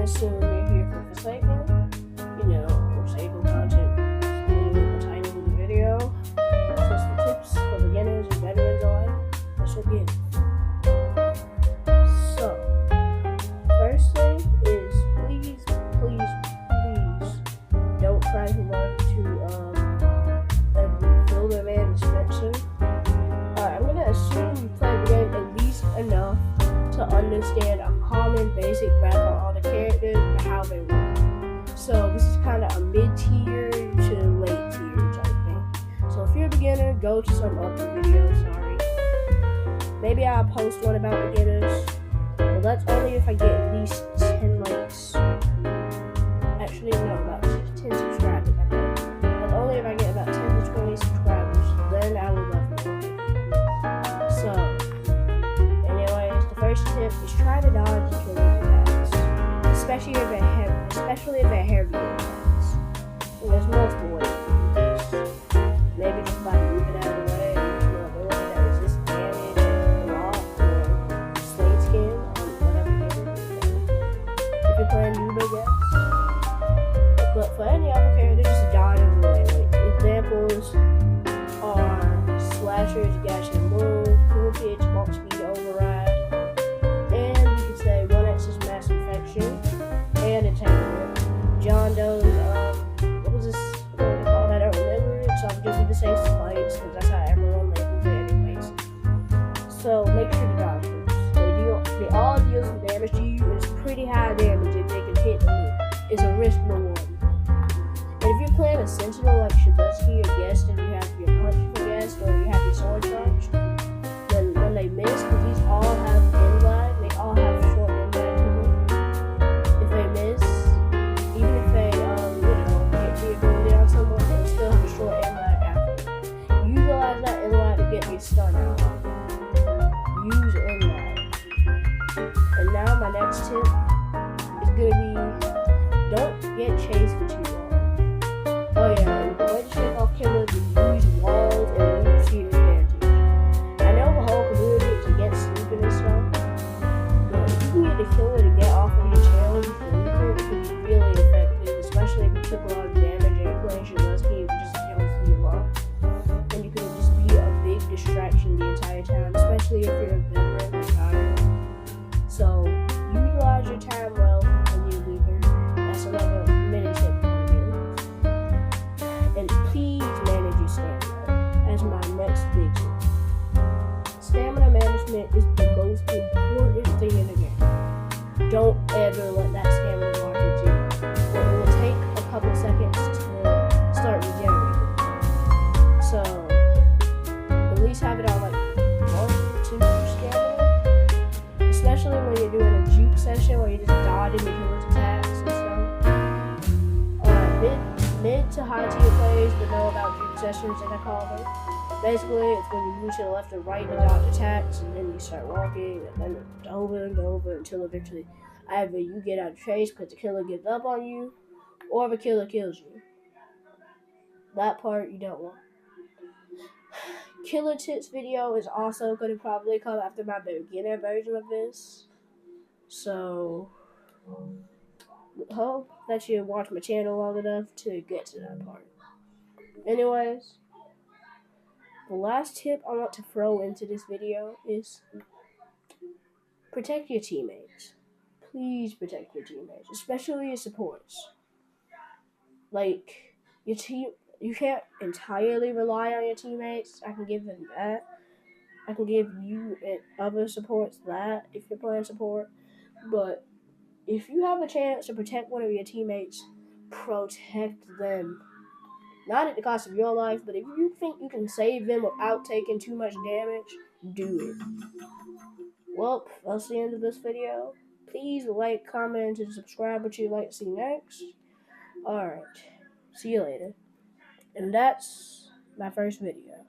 assume you're here for Forsaken, Forsaken content in the title of the video. So some tips for beginners and veterans alike. Let's begin. So, first thing is please don't try to run to a Builder Man dispenser. I'm gonna assume you play the game at least enough to understand a common basic rap on all the characters and how they work. So this is kind of a mid-tier to late tier type thing. So if you're a beginner, go to some other videos, sorry. Maybe I'll post one about beginners, but that's only if I get at least 10 likes. Actually, no, about 10 subscribers. That's only if I get about 10 to 20 subscribers, then I would love it. So, anyways, the first tip is try to dodge the killing attacks, especially if they're heavy attacks. And there's multiple ways to do this. Maybe just by moving out of the way and using an ability that resists damage, block, or slate skin on whatever character. If you're playing noob, I guess. But for any other character, just dodge out of the way. Like, examples are slashers, gash and wound, cool kids, bulk speed override, and you could say 1x is mass infection, and entanglement. John Doe's, what was this called? I don't remember it, so I'm just going to say spikes, because that's how everyone labels it anyways. So make sure to dodge those. They all deal some damage to you, and it's pretty high damage if they can hit the move. It's a risk reward. And if you're playing a sentinel like Shabusky or Guest and you have your punch for Guest or you have your sword charged, then when they miss, because these all have inline, they all have a short inline to them. If they miss, even if they get the ability on someone, they'll still have a short inline after. Utilize that inline to get your stun out. Use inline. And now my next tip is gonna be don't get chased for too long. Oh yeah, and the way to shake off killers is use walls and loops to your advantage. I know the whole community is against sleeping and stuff, but if you can get a killer to get off of your challenge with the looper, it can be really effective, especially if you took a lot of damage and you're playing Shabusky, you can just heal up. And you can just be a big distraction the entire time, especially if you're a veteran or tired. So, utilize your time well when you're leaving. That's another mini tip. And please manage your stamina as my next big tip. Stamina management is the most important thing in the game. Don't ever let that stamina mark at zero. It will take a couple seconds to start regenerating. So, at least have it on like 1 or 2 stamina. Especially when you're doing a juke session where you're just dodging the killer's attacks and stuff. Mid to high tier players that know about juke sessions, as I call them. Basically, it's when you move to the left or right to dodge attacks, and then you start walking, and then over and over until eventually either you get out of chase because the killer gives up on you, or the killer kills you. That part you don't want. Killer tips video is also going to probably come after my beginner version of this. So, hope that you watch my channel long enough to get to that part. Anyways, the last tip I want to throw into this video is protect your teammates. Please protect your teammates, especially your supports. Like, your team, you can't entirely rely on your teammates. I can give them that. I can give you and other supports that if you're playing support. But if you have a chance to protect one of your teammates, protect them. Not at the cost of your life, but if you think you can save them without taking too much damage, do it. Well, that's the end of this video. Please like, comment, and subscribe what you'd like to see next. Alright, see you later. And that's my first video.